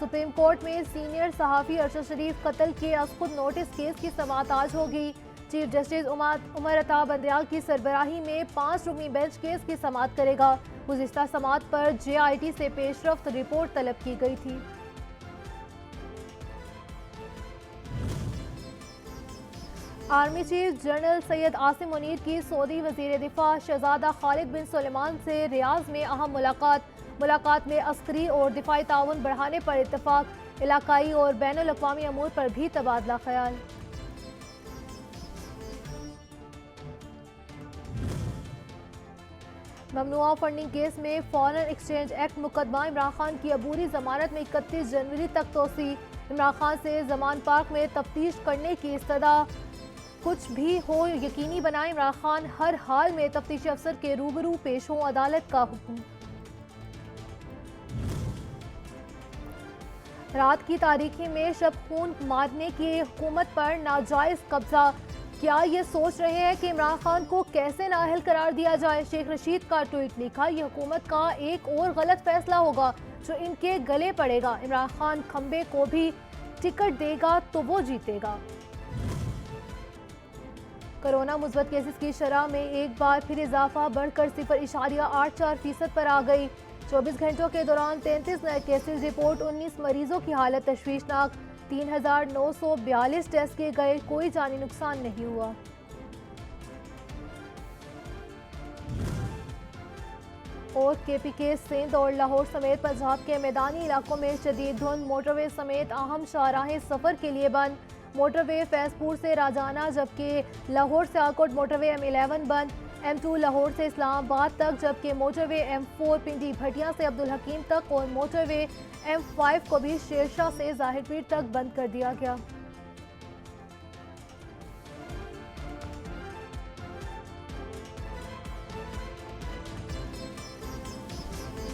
Supreme court में senior सहाफ़ी अरशद शरीफ कत्ल के असखुद नोटिस केस की समाअत आज होगी। चीफ जस्टिस उमर अता बंदयाल की सरबराही में 5 रुकनी बेंच केस की समाअत करेगा। गुज़िश्ता समाअत पर JIT से पेशरफ्त रिपोर्ट तलब की गई थी। Army chief general Syed Asim Munir की सऊदी वज़ीर दिफा शहजादा खालिद बिन सुलेमान से रियाज में अहम मुलाकात में अस्करी और दिफाई ताउन बढ़ाने पर इत्तफाक, इलाकाई और बैनुल अक़वामी अमूर पर भी तबादला ख्याल। ममनुआ फंडिंग केस में फॉरेन एक्सचेंज एक्ट मुकदमा इमरान खान की अबूरी जमानत में 31 जनवरी तक तोसी। इमरान खान से जमान पार्क में तफ्तीश करने की इस्तदा, कुछ भी हो यकीनी बनाए इमरान खान हर हाल में तफ्तीशी अफसर के रूबरू पेश हों, अदालत का हुक्म। रात की तारीकी में शब खून मारने की हुकूमत पर नाजायज कब्जा, क्या ये सोच रहे हैं कि इमरान खान को कैसे नाअहल करार दिया जाए? शेख रशीद का ट्वीट लिखा, यह हुकूमत का एक और गलत फैसला होगा जो इनके गले पड़ेगा। इमरान खान खंबे को भी टिकट देगा तो वो जीतेगा। कोरोना मुस्बत केसेस की शरह में एक बार फिर इजाफा बढ़कर 0.84% पर आ गई। 24 घंटों के दौरान 33 नए केसेस रिपोर्ट, 19 मरीजों की हालत तशवीशनाक। 3942 टेस्ट किए गए, कोई जानी नुकसान नहीं हुआ। और KPK सिंध और लाहौर समेत पंजाब के मैदानी इलाकों में शदीद धुंध, मोटरवे समेत अहम शाहराहें सफर के लिए बंद। मोटरवे फैजपुर से राजाना, जबकि लाहौर से आकोट मोटरवे M11 बंद। M2 लाहौर से इस्लामाबाद तक, जबकि मोटरवे M4 पिंडी भटिया से अब्दुल हकीम तक और मोटरवे M5 को भी शेरशाह से ज़ाहिर पीर तक बंद कर दिया गया।